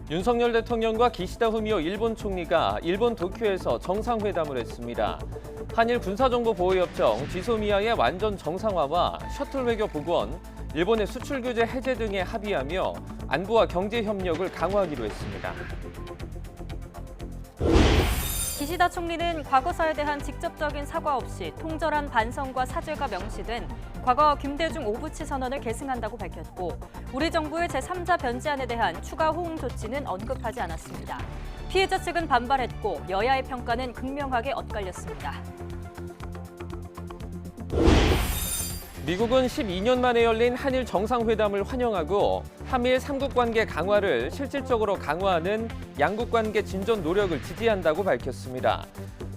윤석열 대통령과 기시다 후미오 일본 총리가 일본 도쿄에서 정상회담을 했습니다. 한일 군사정보보호협정 지소미아의 완전 정상화와 셔틀 외교 복원, 일본의 수출 규제 해제 등에 합의하며 안보와 경제 협력을 강화하기로 했습니다. 기시다 총리는 과거사에 대한 직접적인 사과 없이 통절한 반성과 사죄가 명시된 과거 김대중 오부치 선언을 계승한다고 밝혔고 우리 정부의 제3자 변제안에 대한 추가 호응 조치는 언급하지 않았습니다. 피해자 측은 반발했고 여야의 평가는 극명하게 엇갈렸습니다. 미국은 12년 만에 열린 한일 정상회담을 환영하고 한미일 삼국 관계 강화를 실질적으로 강화하는 양국 관계 진전 노력을 지지한다고 밝혔습니다.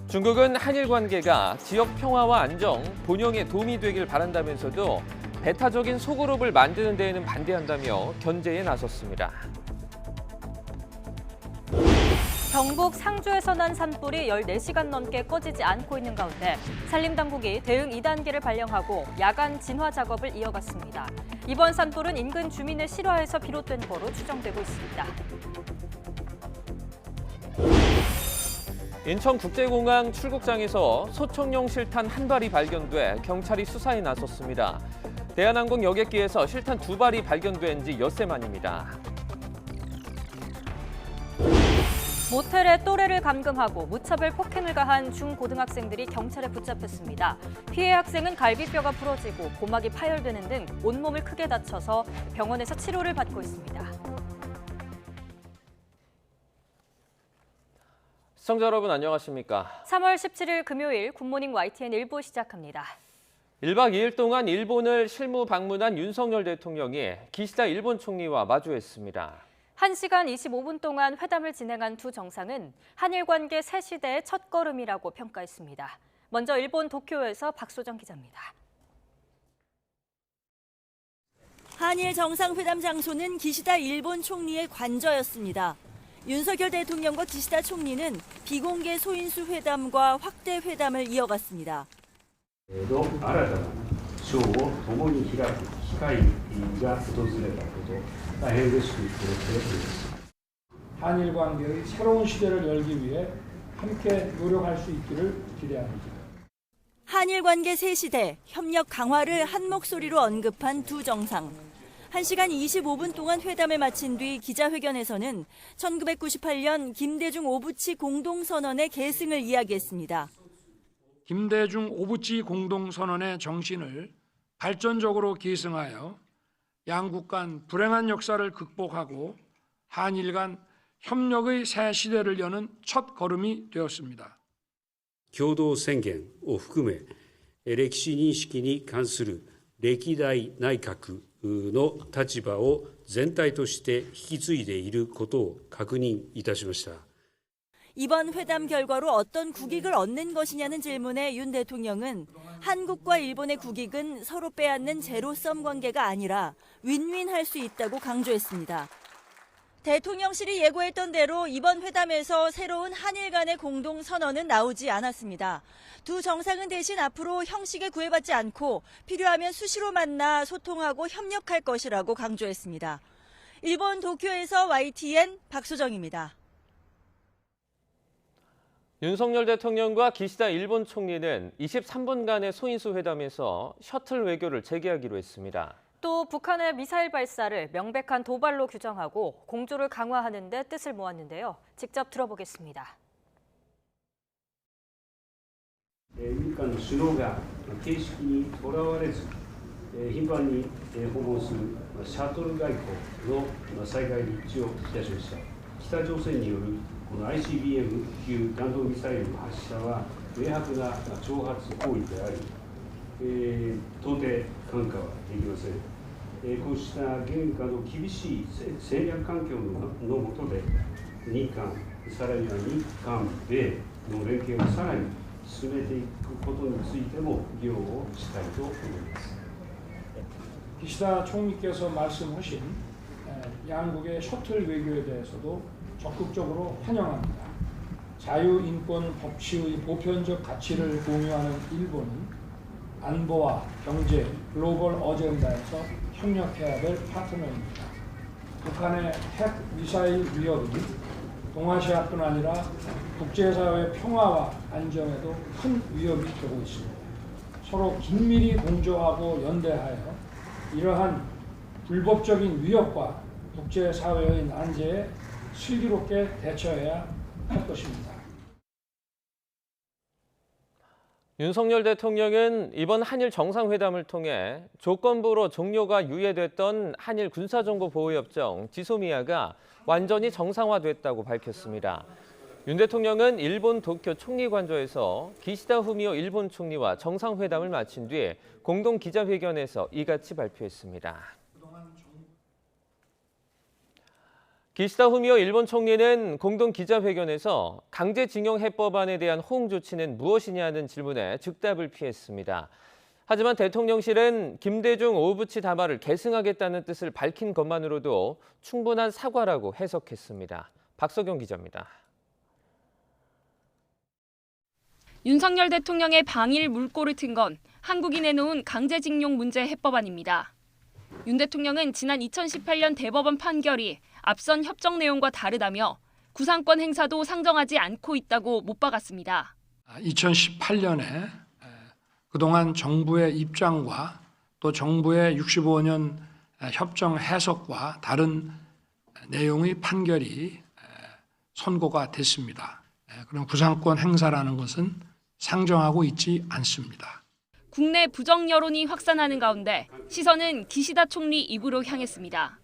중국은 한일 관계가 지역 평화와 안정, 번영에 도움이 되길 바란다면서도 배타적인 소그룹을 만드는 데에는 반대한다며 견제에 나섰습니다. 경북 상주에서 난 산불이 14시간 넘게 꺼지지 않고 있는 가운데 산림당국이 대응 2단계를 발령하고 야간 진화 작업을 이어갔습니다. 이번 산불은 인근 주민의 실화에서 비롯된 거로 추정되고 있습니다. 인천국제공항 출국장에서 소총용 실탄 한 발이 발견돼 경찰이 수사에 나섰습니다. 대한항공 여객기에서 실탄 2발이 발견된 지 엿새 만입니다. 모텔에 또래를 감금하고 무차별 폭행을 가한 중고등학생들이 경찰에 붙잡혔습니다. 피해 학생은 갈비뼈가 부러지고 고막이 파열되는 등 온몸을 크게 다쳐서 병원에서 치료를 받고 있습니다. 시청자 여러분 안녕하십니까? 3월 17일 금요일 굿모닝 YTN 1부 시작합니다. 1박 2일 동안 일본을 실무 방문한 윤석열 대통령이 기시다 일본 총리와 마주했습니다. 1시간 25분 동안 회담을 진행한 두 정상은 한일 관계 새 시대의 첫걸음이라고 평가했습니다. 먼저 일본 도쿄에서 박소정 기자입니다. 한일 정상회담 장소는 기시다 일본 총리의 관저였습니다. 윤석열 대통령과 기시다 총리는 비공개 소인수 회담과 확대 회담을 이어갔습니다. 新たな章を共に開く機会が訪れたこと、大変嬉しく思っております。 한일 관계의 새로운 시대를 열기 위해 함께 노력할 수 있기를 기대합니다. 한일 관계 새 시대, 협력 강화를 한 목소리로 언급한 두 정상. 1시간 25분 동안 회담을 마친 뒤 기자회견에서는 1998년 김대중 오부치 공동선언의 계승을 이야기했습니다. 김대중 오부치 공동선언의 정신을 발전적으로 계승하여 양국 간 불행한 역사를 극복하고 한일 간 협력의 새 시대를 여는 첫 걸음이 되었습니다. 共同宣言を含め、歴史認識に関する歴代内閣の立場を全体として引き継いでいることを確認いたしました。 이번 회담 결과로 어떤 국익을 얻는 것이냐는 질문에 윤 대통령은 한국과 일본의 국익은 서로 빼앗는 제로섬 관계가 아니라 윈윈할 수 있다고 강조했습니다. 대통령실이 예고했던 대로 이번 회담에서 새로운 한일 간의 공동선언은 나오지 않았습니다. 두 정상은 대신 앞으로 형식에 구애받지 않고 필요하면 수시로 만나 소통하고 협력할 것이라고 강조했습니다. 일본 도쿄에서 YTN 박소정입니다. 윤석열 대통령과 기시다 일본 총리는 23분간의 소인수 회담에서 셔틀 외교를 재개하기로 했습니다. 또 북한의 미사일 발사를 명백한 도발로 규정하고 공조를 강화하는 데 뜻을 모았는데요. 직접 들어보겠습니다. 日韓の首脳が形式にとらわれず、頻繁に訪問するシャトル外交の再開に一致をいたしました。北朝鮮によるこの ICBM 級弾道ミサイルの発射は明白な挑発行為であり、到底看過はできません。こうした現下の厳しい戦略環境の下で日韓、さらには日韓米の連携をさらに進めていくことについても議論をしたいと思います。 기시다 총리께서 말씀하신 양국의 셔틀 외교에 대해서도 적극적으로 환영합니다. 자유, 인권, 법치의 보편적 가치를 공유하는 일본은 안보와 경제, 글로벌 어젠다에서 협력해야 될 파트너입니다. 북한의 핵 미사일 위협이 동아시아뿐 아니라 국제사회의 평화와 안정에도 큰 위협이 되고 있습니다. 서로 긴밀히 공조하고 연대하여 이러한 불법적인 위협과 국제사회의 난제에 슬기롭게 대처해야 할 것입니다. 윤석열 대통령은 이번 한일 정상회담을 통해 조건부로 종료가 유예됐던 한일 군사정보보호협정 지소미아가 완전히 정상화됐다고 밝혔습니다. 윤 대통령은 일본 도쿄 총리관저에서 기시다 후미오 일본 총리와 정상회담을 마친 뒤 공동 기자회견에서 이같이 발표했습니다. 기시다 후미오 일본 총리는 공동 기자회견에서 강제징용 해법안에 대한 호응 조치는 무엇이냐는 질문에 즉답을 피했습니다. 하지만 대통령실은 김대중 오부치 담화를 계승하겠다는 뜻을 밝힌 것만으로도 충분한 사과라고 해석했습니다. 박석영 기자입니다. 윤석열 대통령의 방일 물꼬를 튼 건 한국이 내놓은 강제징용 문제 해법안입니다. 윤 대통령은 지난 2018년 대법원 판결이 앞선 협정 내용과 다르다며 구상권 행사도 상정하지 않고 있다고 못 박았습니다. 2018년에 그동안 정부의 입장과 또 정부의 65년 협정 해석과 다른 내용의 판결이 선고가 됐습니다. 그럼 구상권 행사라는 것은 상정하고 있지 않습니다. 국내 부정 여론이 확산하는 가운데 시선은 기시다 총리 입으로 향했습니다.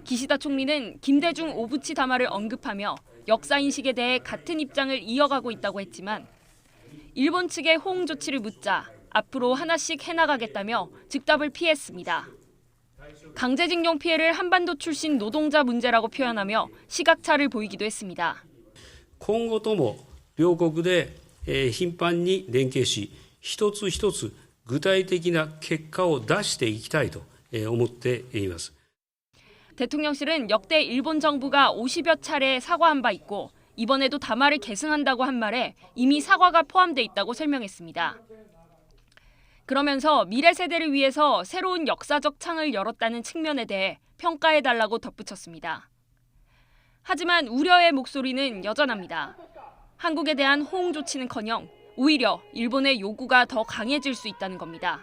기시다 총리는 김대중 오부치 담화를 언급하며 역사인식에 대해 같은 입장을 이어가고 있다고 했지만 일본 측의 호응 조치를 묻자 앞으로 하나씩 해나가겠다며 즉답을 피했습니다. 강제징용 피해를 한반도 출신 노동자 문제라고 표현하며 시각차를 보이기도 했습니다. 今後とも両国で頻繁に連携し、一つ一つ具体的な結果を出していきたいと思っています。 대통령실은 역대 일본 정부가 50여 차례 사과한 바 있고 이번에도 담화를 계승한다고 한 말에 이미 사과가 포함돼 있다고 설명했습니다. 그러면서 미래 세대를 위해서 새로운 역사적 창을 열었다는 측면에 대해 평가해달라고 덧붙였습니다. 하지만 우려의 목소리는 여전합니다. 한국에 대한 호응 조치는커녕 오히려 일본의 요구가 더 강해질 수 있다는 겁니다.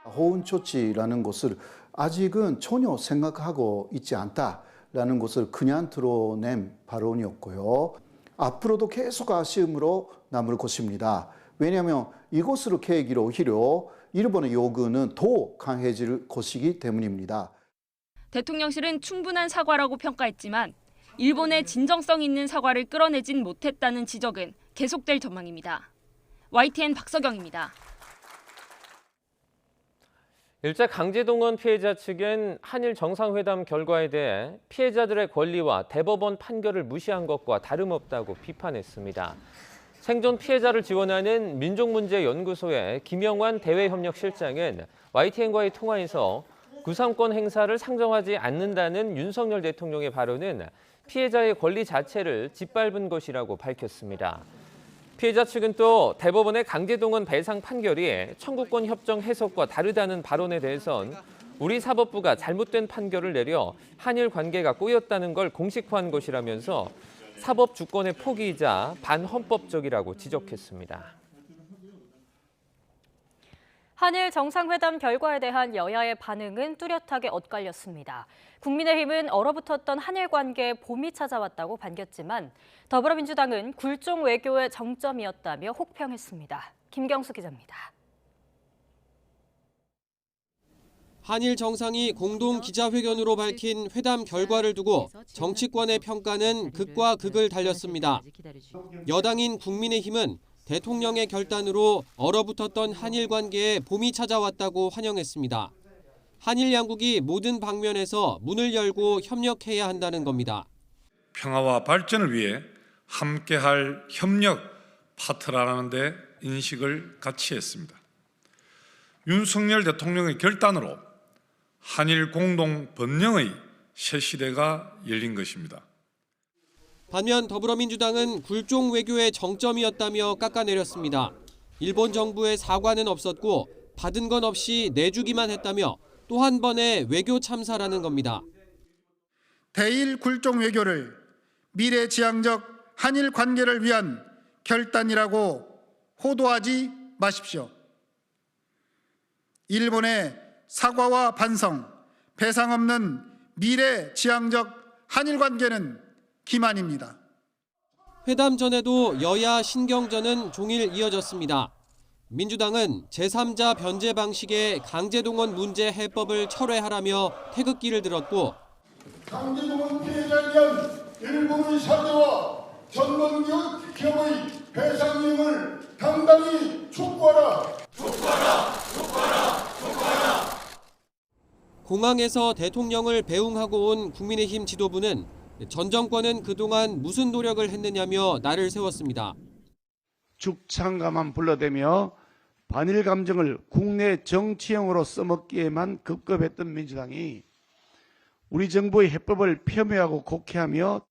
호응 조치라는 것을 아직은 전혀 생각하고 있지 않다라는 것을 그냥 드러낸 발언이었고요. 앞으로도 계속 아쉬움으로 남을 것입니다. 왜냐하면 이것을 계기로 오히려 일본의 요구는 더 강해질 것이기 때문입니다. 대통령실은 충분한 사과라고 평가했지만 일본의 진정성 있는 사과를 끌어내진 못했다는 지적은 계속될 전망입니다. YTN 박석영입니다. 일제 강제동원 피해자 측은 한일 정상회담 결과에 대해 피해자들의 권리와 대법원 판결을 무시한 것과 다름없다고 비판했습니다. 생존 피해자를 지원하는 민족문제연구소의 김영환 대외협력실장은 YTN과의 통화에서 구상권 행사를 상정하지 않는다는 윤석열 대통령의 발언은 피해자의 권리 자체를 짓밟은 것이라고 밝혔습니다. 피해자 측은 또 대법원의 강제동원 배상 판결이 청구권 협정 해석과 다르다는 발언에 대해선 우리 사법부가 잘못된 판결을 내려 한일 관계가 꼬였다는 걸 공식화한 것이라면서 사법 주권의 포기이자 반헌법적이라고 지적했습니다. 한일 정상회담 결과에 대한 여야의 반응은 뚜렷하게 엇갈렸습니다. 국민의힘은 얼어붙었던 한일 관계에 봄이 찾아왔다고 반겼지만 더불어민주당은 굴종 외교의 정점이었다며 혹평했습니다. 김경수 기자입니다. 한일 정상이 공동 기자회견으로 밝힌 회담 결과를 두고 정치권의 평가는 극과 극을 달렸습니다. 여당인 국민의힘은 대통령의 결단으로 얼어붙었던 한일 관계에 봄이 찾아왔다고 환영했습니다. 한일 양국이 모든 방면에서 문을 열고 협력해야 한다는 겁니다. 평화와 발전을 위해 함께할 협력 파트너라는 데 인식을 같이 했습니다. 윤석열 대통령의 결단으로 한일 공동 번영의 새 시대가 열린 것입니다. 반면 더불어민주당은 굴종 외교의 정점이었다며 깎아내렸습니다. 일본 정부의 사과는 없었고 받은 건 없이 내주기만 했다며 또 한 번의 외교 참사라는 겁니다. 대일 굴종 외교를 미래지향적 한일 관계를 위한 결단이라고 호도하지 마십시오. 일본의 사과와 반성, 배상 없는 미래지향적 한일 관계는 기만입니다. 회담 전에도 여야 신경전은 종일 이어졌습니다. 민주당은 제3자 변제 방식의 강제동원 문제 해법을 철회하라며 태극기를 들었고 강제동원 피해자에 대한 일본의 사죄와 전범기업 기업의 배상 이행을 당당히 촉구하라. 공항에서 대통령을 배웅하고 온 국민의힘 지도부는 전 정권은 그동안 무슨 노력을 했느냐며 날을 세웠습니다. 죽창가만 불러대며 반일 감정을 국내 정치형으로 써먹기에만 급급했던 민주당이 우리 정부의 해법을 폄훼하고 곡해하며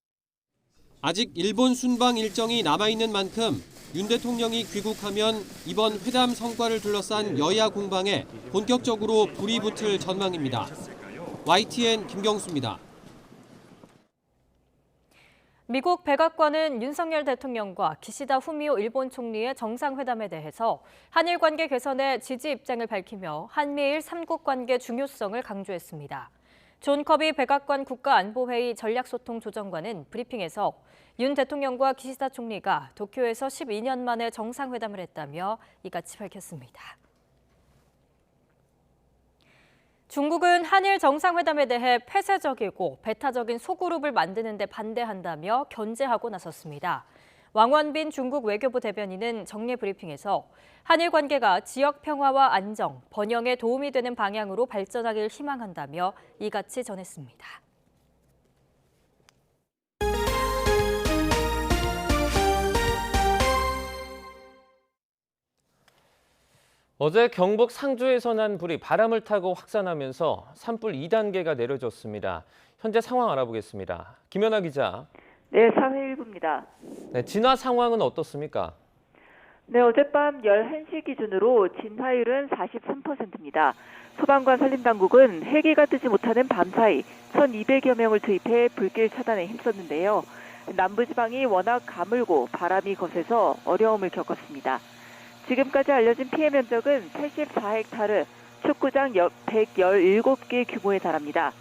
아직 일본 순방 일정이 남아있는 만큼 윤 대통령이 귀국하면 이번 회담 성과를 둘러싼 여야 공방에 본격적으로 불이 붙을 전망입니다. YTN 김경수입니다. 미국 백악관은 윤석열 대통령과 기시다 후미오 일본 총리의 정상회담에 대해서 한일 관계 개선에 지지 입장을 밝히며 한미일 3국 관계 중요성을 강조했습니다. 존 커비 백악관 국가안보회의 전략소통조정관은 브리핑에서 윤 대통령과 기시다 총리가 도쿄에서 12년 만에 정상회담을 했다며 이같이 밝혔습니다. 중국은 한일 정상회담에 대해 폐쇄적이고 배타적인 소그룹을 만드는 데 반대한다며 견제하고 나섰습니다. 왕원빈 중국 외교부 대변인은 정례 브리핑에서 한일 관계가 지역 평화와 안정, 번영에 도움이 되는 방향으로 발전하길 희망한다며 이같이 전했습니다. 어제 경북 상주에서 난 불이 바람을 타고 확산하면서 산불 2단계가 내려졌습니다. 현재 상황 알아보겠습니다. 김연아 기자. 네, 사회일부입니다. 네, 진화 상황은 어떻습니까? 네, 어젯밤 11시 기준으로 진화율은 43%입니다. 소방과 산림당국은 헬기가 뜨지 못하는 밤 사이 1,200여 명을 투입해 불길 차단에 힘썼는데요. 남부지방이 워낙 가물고 바람이 거세서 어려움을 겪었습니다. 지금까지 알려진 피해 면적은 84헥타르, 축구장 117개 규모에 달합니다.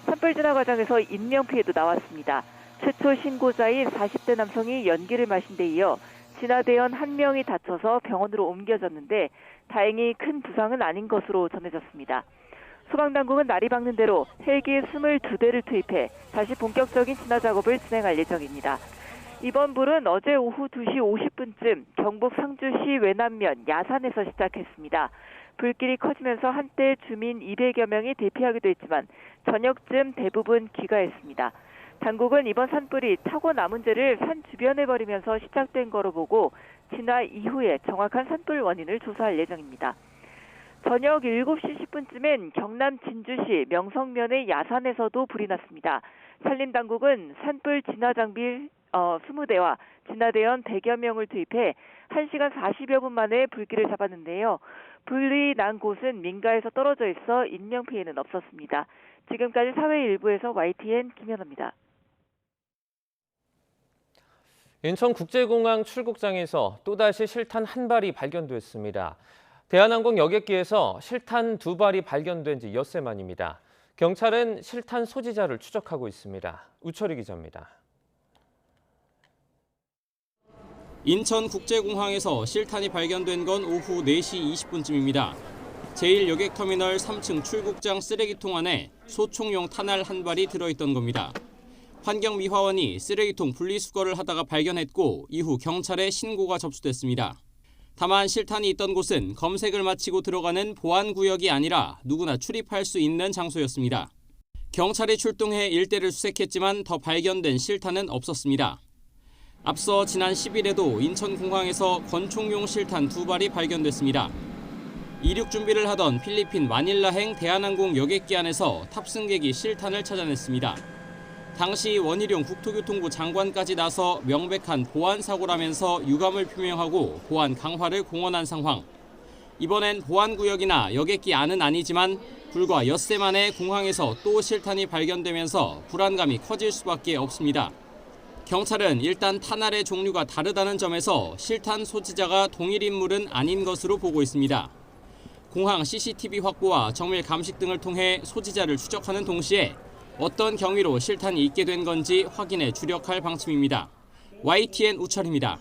산불 진화 과정에서 인명피해도 나왔습니다. 최초 신고자인 40대 남성이 연기를 마신 데 이어 진화대원 1명이 다쳐서 병원으로 옮겨졌는데 다행히 큰 부상은 아닌 것으로 전해졌습니다. 소방당국은 날이 밝는 대로 헬기 22대를 투입해 다시 본격적인 진화 작업을 진행할 예정입니다. 이번 불은 어제 오후 2시 50분쯤 경북 상주시 외남면 야산에서 시작했습니다. 불길이 커지면서 한때 주민 200여 명이 대피하기도 했지만 저녁쯤 대부분 귀가했습니다. 당국은 이번 산불이 타고 남은 재를 산 주변에 버리면서 시작된 거로 보고 진화 이후에 정확한 산불 원인을 조사할 예정입니다. 저녁 7시 10분쯤엔 경남 진주시 명성면의 야산에서도 불이 났습니다. 산림당국은 산불 진화 장비 20대와 진화대원 100여 명을 투입해 1시간 40여 분 만에 불길을 잡았는데요. 불이 난 곳은 민가에서 떨어져 있어 인명피해는 없었습니다. 지금까지 사회일부에서 YTN 김연아입니다. 인천국제공항 출국장에서 또다시 실탄 한 발이 발견됐습니다. 대한항공 여객기에서 실탄 2발이 발견된 지 엿새 만입니다. 경찰은 실탄 소지자를 추적하고 있습니다. 우철희 기자입니다. 인천국제공항에서 실탄이 발견된 건 오후 4시 20분쯤입니다. 제1여객터미널 3층 출국장 쓰레기통 안에 소총용 탄알 한 발이 들어있던 겁니다. 환경미화원이 쓰레기통 분리수거를 하다가 발견했고 이후 경찰에 신고가 접수됐습니다. 다만 실탄이 있던 곳은 검색을 마치고 들어가는 보안구역이 아니라 누구나 출입할 수 있는 장소였습니다. 경찰이 출동해 일대를 수색했지만 더 발견된 실탄은 없었습니다. 앞서 지난 10일에도 인천공항에서 권총용 실탄 2발이 발견됐습니다. 이륙 준비를 하던 필리핀 마닐라행 대한항공 여객기 안에서 탑승객이 실탄을 찾아냈습니다. 당시 원희룡 국토교통부 장관까지 나서 명백한 보안 사고라면서 유감을 표명하고 보안 강화를 공언한 상황. 이번엔 보안구역이나 여객기 안은 아니지만 불과 엿새 만에 공항에서 또 실탄이 발견되면서 불안감이 커질 수밖에 없습니다. 경찰은 일단 탄알의 종류가 다르다는 점에서 실탄 소지자가 동일 인물은 아닌 것으로 보고 있습니다. 공항 CCTV 확보와 정밀 감식 등을 통해 소지자를 추적하는 동시에 어떤 경위로 실탄이 있게 된 건지 확인에 주력할 방침입니다. YTN 우철입니다.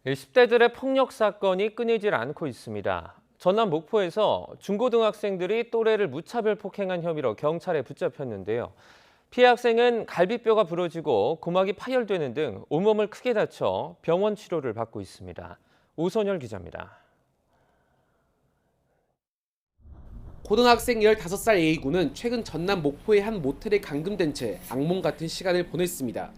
네, 10대들의 폭력 사건이 끊이질 않고 있습니다. 전남 목포에서 중고등학생들이 또래를 무차별 폭행한 혐의로 경찰에 붙잡혔는데요. 피해 학생은 갈비뼈가 부러지고 고막이 파열되는 등 온몸을 크게 다쳐 병원 치료를 받고 있습니다. 오선열 기자입니다. 고등학생 15살 A군은 최근 전남 목포의 한 모텔에 감금된 채 악몽 같은 시간을 보냈습니다.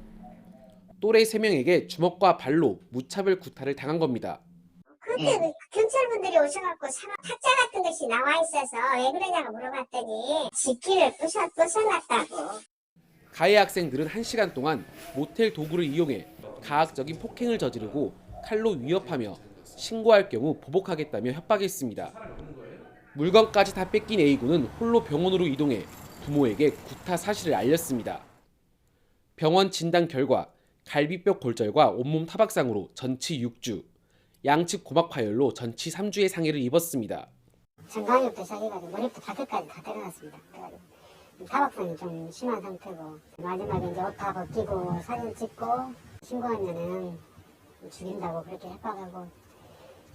또래 3명에게 주먹과 발로 무차별 구타를 당한 겁니다. 그때 경찰분들이 오셔갖고 탁자 같은 것이 나와 있어서 왜 그러냐고 물어봤더니 집기를 부숴놨다고. 가해 학생들은 1시간 동안 모텔 도구를 이용해 가학적인 폭행을 저지르고 칼로 위협하며 신고할 경우 보복하겠다며 협박했습니다. 물건까지 다 뺏긴 A군은 홀로 병원으로 이동해 부모에게 구타 사실을 알렸습니다. 병원 진단 결과 갈비뼈 골절과 온몸 타박상으로 전치 6주, 양측 고막 파열로 전치 3주의 상해를 입었습니다. 정강이부터 시작해가지고 머리부터 발끝까지 다 때려놨습니다. 그래가지고 타박상이 좀 심한 상태고 마지막에 이제 옷 다 벗기고 사진 찍고 신고하면은 죽인다고 그렇게 협박하고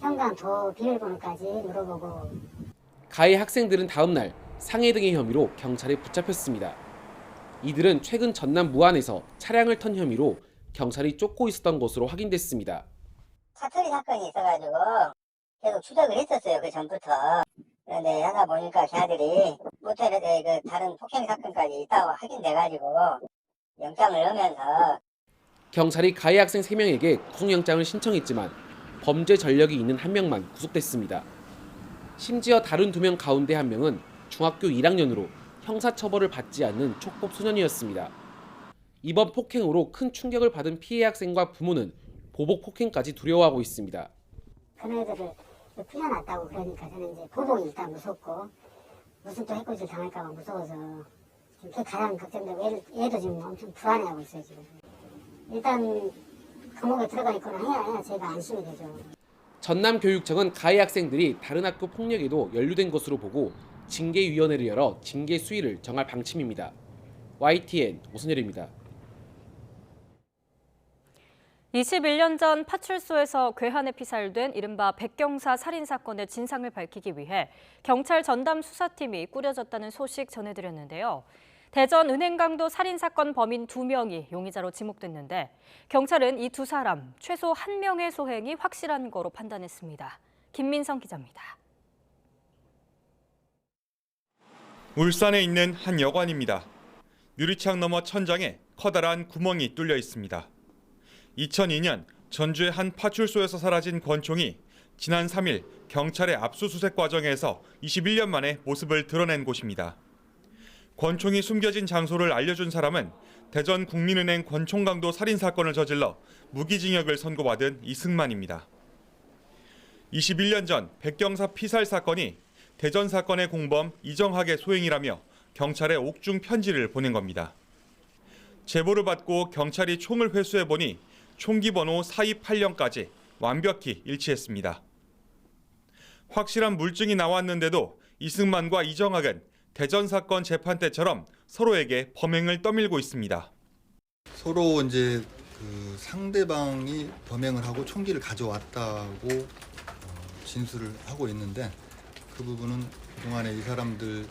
현관 도 비밀번호까지 물어보고. 가해 학생들은 다음 날 상해 등의 혐의로 경찰에 붙잡혔습니다. 이들은 최근 전남 무안에서 차량을 턴 혐의로 경찰이 쫓고 있었던 것으로 확인됐습니다. 사투리 사건이 있어가지고 계속 추적을 했었어요. 그 전부터. 그런데 하다 보니까 걔들이 모텔에 다른 폭행 사건까지 있다고 확인돼가지고 영장을 넣으면서. 경찰이 가해 학생 3명에게 구속영장을 신청했지만 범죄 전력이 있는 1명만 구속됐습니다. 심지어 다른 2명 가운데 1명은 중학교 1학년으로 형사처벌을 받지 않는 촉법 소년이었습니다. 이번 폭행으로 큰 충격을 받은 피해 학생과 부모는 보복 폭행까지 두려워하고 있습니다. 그네들을 풀려났다고 그러니까 저는 이제 보복이 일단 무섭고 무슨 또 해코지를 당할까 봐 무서워서 지금 그게 가장 걱정되고 얘도 지금 엄청 불안해하고 있어요. 지금 일단 감옥에 들어가 있거나 해야 제가 안심이 되죠. 전남교육청은 가해 학생들이 다른 학교 폭력에도 연루된 것으로 보고 징계위원회를 열어 징계 수위를 정할 방침입니다. YTN 오선열입니다. 21년 전 파출소에서 괴한에 피살된 이른바 백경사 살인사건의 진상을 밝히기 위해 경찰 전담 수사팀이 꾸려졌다는 소식 전해드렸는데요. 대전 은행강도 살인사건 범인 2명이 용의자로 지목됐는데 경찰은 이 2사람 최소 1명의 소행이 확실한 거로 판단했습니다. 김민성 기자입니다. 울산에 있는 한 여관입니다. 유리창 너머 천장에 커다란 구멍이 뚫려 있습니다. 2002년 전주의 한 파출소에서 사라진 권총이 지난 3일 경찰의 압수수색 과정에서 21년 만에 모습을 드러낸 곳입니다. 권총이 숨겨진 장소를 알려준 사람은 대전 국민은행 권총강도 살인사건을 저질러 무기징역을 선고받은 이승만입니다. 21년 전 백경사 피살 사건이 대전 사건의 공범 이정학의 소행이라며 경찰에 옥중 편지를 보낸 겁니다. 제보를 받고 경찰이 총을 회수해보니 총기 번호 428령까지 완벽히 일치했습니다. 확실한 물증이 나왔는데도 이승만과 이정학은 대전 사건 재판 때처럼 서로에게 범행을 떠밀고 있습니다. 서로 이제 상대방이 범행을 하고 총기를 가져왔다고 진술을 하고 있는데 그 부분은 그동안에 이 사람들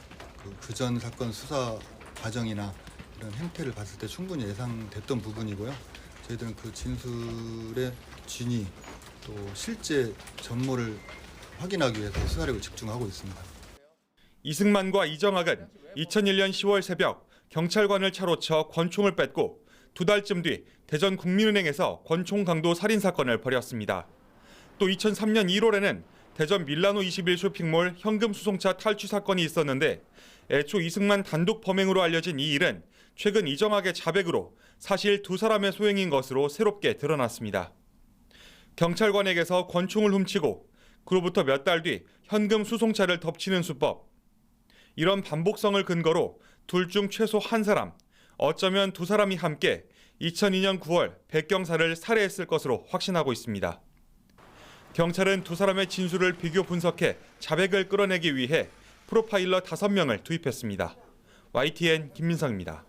그전 사건 수사 과정이나 이런 행태를 봤을 때 충분히 예상됐던 부분이고요. 저희들은 그 진술의 진위 또 실제 전모를 확인하기 위해서 수사력을 집중하고 있습니다. 이승만과 이정학은 2001년 10월 새벽 경찰관을 차로 쳐 권총을 뺏고 2달쯤 뒤 대전 국민은행에서 권총 강도 살인 사건을 벌였습니다. 또 2003년 1월에는 대전 밀라노 21 쇼핑몰 현금 수송차 탈취 사건이 있었는데 애초 이승만 단독 범행으로 알려진 이 일은 최근 이정학의 자백으로 사실 두 사람의 소행인 것으로 새롭게 드러났습니다. 경찰관에게서 권총을 훔치고 그로부터 몇 달 뒤 현금 수송차를 덮치는 수법. 이런 반복성을 근거로 둘 중 최소 한 사람, 어쩌면 두 사람이 함께 2002년 9월 백경사를 살해했을 것으로 확신하고 있습니다. 경찰은 두 사람의 진술을 비교 분석해 자백을 끌어내기 위해 프로파일러 5명을 투입했습니다. YTN 김민성입니다.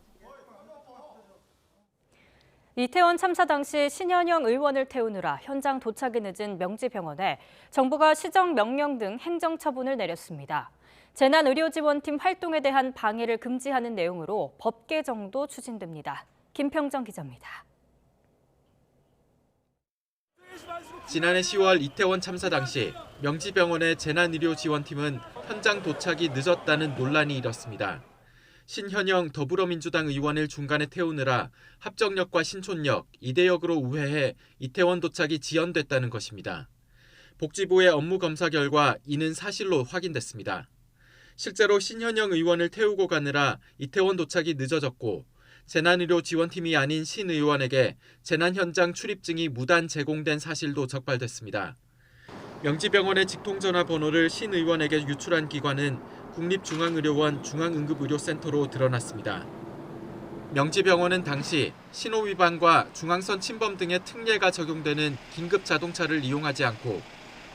이태원 참사 당시 신현영 의원을 태우느라 현장 도착이 늦은 명지병원에 정부가 시정 명령 등 행정처분을 내렸습니다. 재난의료지원팀 활동에 대한 방해를 금지하는 내용으로 법 개정도 추진됩니다. 김평정 기자입니다. 지난해 10월 이태원 참사 당시 명지병원의 재난의료지원팀은 현장 도착이 늦었다는 논란이 일었습니다. 신현영 더불어민주당 의원을 중간에 태우느라 합정역과 신촌역, 이대역으로 우회해 이태원 도착이 지연됐다는 것입니다. 복지부의 업무 검사 결과 이는 사실로 확인됐습니다. 실제로 신현영 의원을 태우고 가느라 이태원 도착이 늦어졌고 재난의료지원팀이 아닌 신 의원에게 재난 현장 출입증이 무단 제공된 사실도 적발됐습니다. 명지병원의 직통전화번호를 신 의원에게 유출한 기관은 국립중앙의료원 중앙응급의료센터로 드러났습니다. 명지병원은 당시 신호 위반과 중앙선 침범 등의 특례가 적용되는 긴급 자동차를 이용하지 않고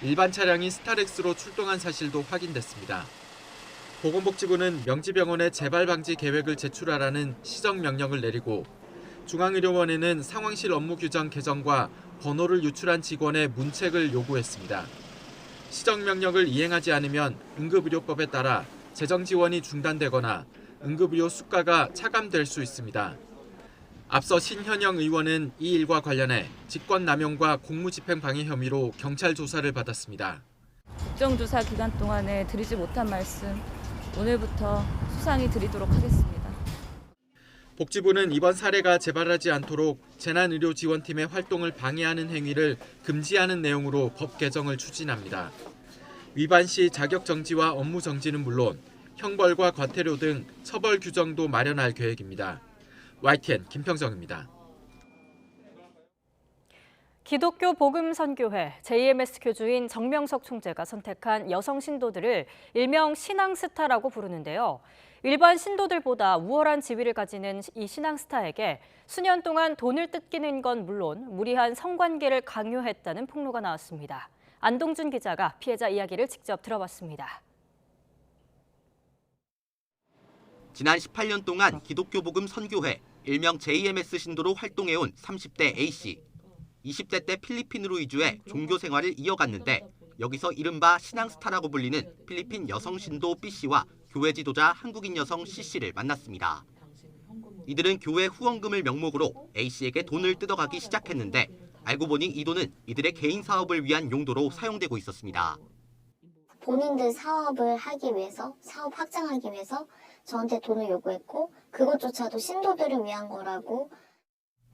일반 차량인 스타렉스로 출동한 사실도 확인됐습니다. 보건복지부는 명지병원에 재발 방지 계획을 제출하라는 시정명령을 내리고 중앙의료원에는 상황실 업무 규정 개정과 번호를 유출한 직원의 문책을 요구했습니다. 시정명령을 이행하지 않으면 응급의료법에 따라 재정 지원이 중단되거나 응급의료 수가가 차감될 수 있습니다. 앞서 신현영 의원은 이 일과 관련해 직권남용과 공무집행 방해 혐의로 경찰 조사를 받았습니다. 국정조사 기간 동안에 드리지 못한 말씀 오늘부터 수상히 드리도록 하겠습니다. 복지부는 이번 사례가 재발하지 않도록 재난의료지원팀의 활동을 방해하는 행위를 금지하는 내용으로 법 개정을 추진합니다. 위반 시 자격 정지와 업무 정지는 물론 형벌과 과태료 등 처벌 규정도 마련할 계획입니다. YTN 김평정입니다. 기독교 복음선교회 JMS 교주인 정명석 총재가 선택한 여성 신도들을 일명 신앙스타라고 부르는데요. 일반 신도들보다 우월한 지위를 가지는 이 신앙스타에게 수년 동안 돈을 뜯기는 건 물론 무리한 성관계를 강요했다는 폭로가 나왔습니다. 안동준 기자가 피해자 이야기를 직접 들어봤습니다. 지난 18년 동안 기독교 복음 선교회, 일명 JMS 신도로 활동해온 30대 A씨. 20대 때 필리핀으로 이주해 종교 생활을 이어갔는데 여기서 이른바 신앙스타라고 불리는 필리핀 여성 신도 B씨와 교회 지도자 한국인 여성 C씨를 만났습니다. 이들은 교회 후원금을 명목으로 A씨에게 돈을 뜯어가기 시작했는데 알고 보니 이 돈은 이들의 개인 사업을 위한 용도로 사용되고 있었습니다. 본인들 사업을 하기 위해서, 사업 확장하기 위해서 저한테 돈을 요구했고 그것조차도 신도들을 위한 거라고.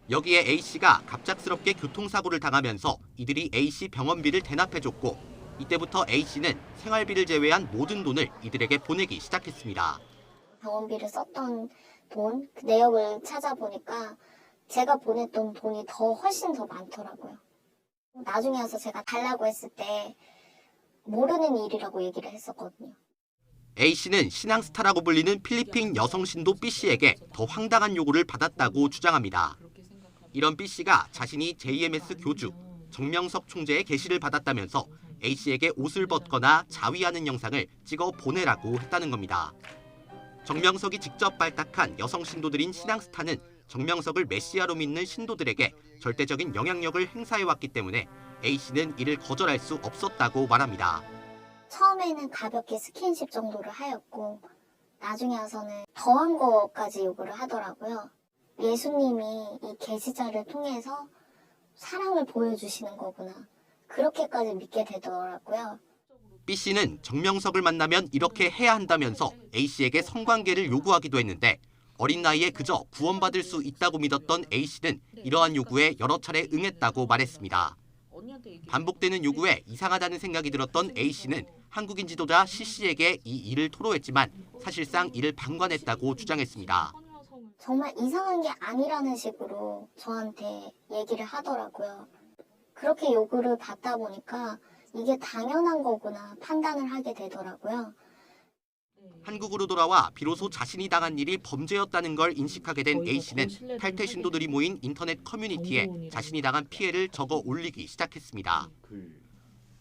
여기에 A씨가 갑작스럽게 교통사고를 당하면서 이들이 A씨 병원비를 대납해줬고 이때부터 A씨는 생활비를 제외한 모든 돈을 이들에게 보내기 시작했습니다. 병원비를 썼던 돈, 그 내역을 찾아보니까 제가 보냈던 돈이 훨씬 더 많더라고요. 나중에 와서 제가 달라고 했을 때 모르는 일이라고 얘기를 했었거든요. A씨는 신앙스타라고 불리는 필리핀 여성 신도 B씨에게 더 황당한 요구를 받았다고 주장합니다. 이런 B씨가 자신이 JMS 교주, 정명석 총재의 계시를 받았다면서 A씨에게 옷을 벗거나 자위하는 영상을 찍어 보내라고 했다는 겁니다. 정명석이 직접 발탁한 여성 신도들인 신앙스타는 정명석을 메시아로 믿는 신도들에게 절대적인 영향력을 행사해왔기 때문에 A씨는 이를 거절할 수 없었다고 말합니다. 처음에는 가볍게 스킨십 정도를 하였고 나중에 와서는 더한 거까지 요구를 하더라고요. 예수님이 이 계시자를 통해서 사랑을 보여주시는 거구나. 그렇게까지 믿게 되더라고요. B씨는 정명석을 만나면 이렇게 해야 한다면서 A씨에게 성관계를 요구하기도 했는데 어린 나이에 그저 구원받을 수 있다고 믿었던 A씨는 이러한 요구에 여러 차례 응했다고 말했습니다. 반복되는 요구에 이상하다는 생각이 들었던 A씨는 한국인 지도자 C씨에게 이 일을 토로했지만 사실상 이를 방관했다고 주장했습니다. 정말 이상한 게 아니라는 식으로 저한테 얘기를 하더라고요. 그렇게 요구를 받다 보니까 이게 당연한 거구나 판단을 하게 되더라고요. 한국으로 돌아와 비로소 자신이 당한 일이 범죄였다는 걸 인식하게 된 A씨는 탈퇴 신도들이 모인 인터넷 커뮤니티에 자신이 당한 피해를 적어 올리기 시작했습니다.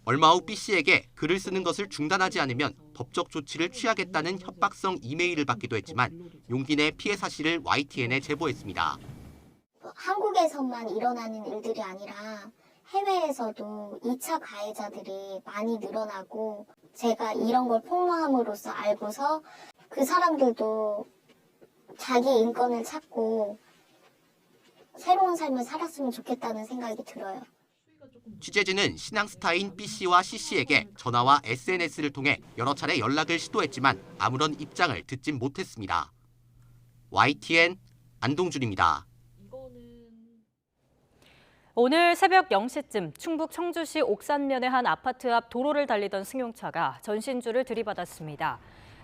얼마 후 B씨에게 글을 쓰는 것을 중단하지 않으면 법적 조치를 취하겠다는 협박성 이메일을 받기도 했지만 용기 내 피해 사실을 YTN에 제보했습니다. 한국에서만 일어나는 일들이 아니라 해외에서도 2차 가해자들이 많이 늘어나고 제가 이런 걸 폭로함으로써 알고서 그 사람들도 자기 인권을 찾고 새로운 삶을 살았으면 좋겠다는 생각이 들어요. 취재진은 신앙스타인 B씨와 C씨에게 전화와 SNS를 통해 여러 차례 연락을 시도했지만 아무런 입장을 듣진 못했습니다. YTN 안동준입니다. 오늘 새벽 0시쯤 충북 청주시 옥산면의 한 아파트 앞 도로를 달리던 승용차가 전신주를 들이받았습니다.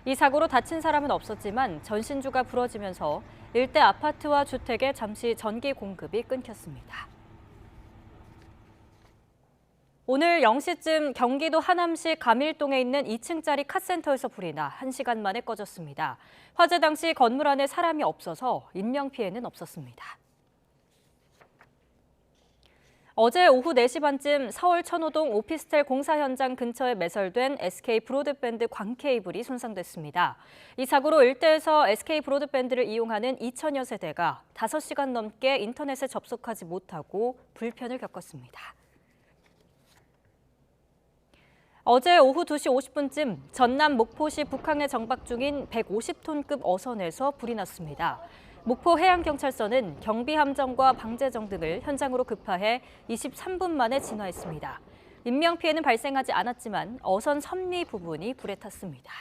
이 사고로 다친 사람은 없었지만 전신주가 부러지면서 일대 아파트와 주택에 잠시 전기 공급이 끊겼습니다. 오늘 0시쯤 경기도 하남시 감일동에 있는 2층짜리 카센터에서 불이 나 1시간 만에 꺼졌습니다. 화재 당시 건물 안에 사람이 없어서 인명피해는 없었습니다. 어제 오후 4시 반쯤 서울 천호동 오피스텔 공사 현장 근처에 매설된 SK 브로드밴드 광 케이블이 손상됐습니다. 이 사고로 일대에서 SK 브로드밴드를 이용하는 2천여 세대가 5시간 넘게 인터넷에 접속하지 못하고 불편을 겪었습니다. 어제 오후 2시 50분쯤 전남 목포시 북항에 정박 중인 150톤급 어선에서 불이 났습니다. 목포 해양경찰서는 경비함정과 방제정 등을 현장으로 급파해 23분 만에 진화했습니다. 인명피해는 발생하지 않았지만 어선 선미 부분이 불에 탔습니다.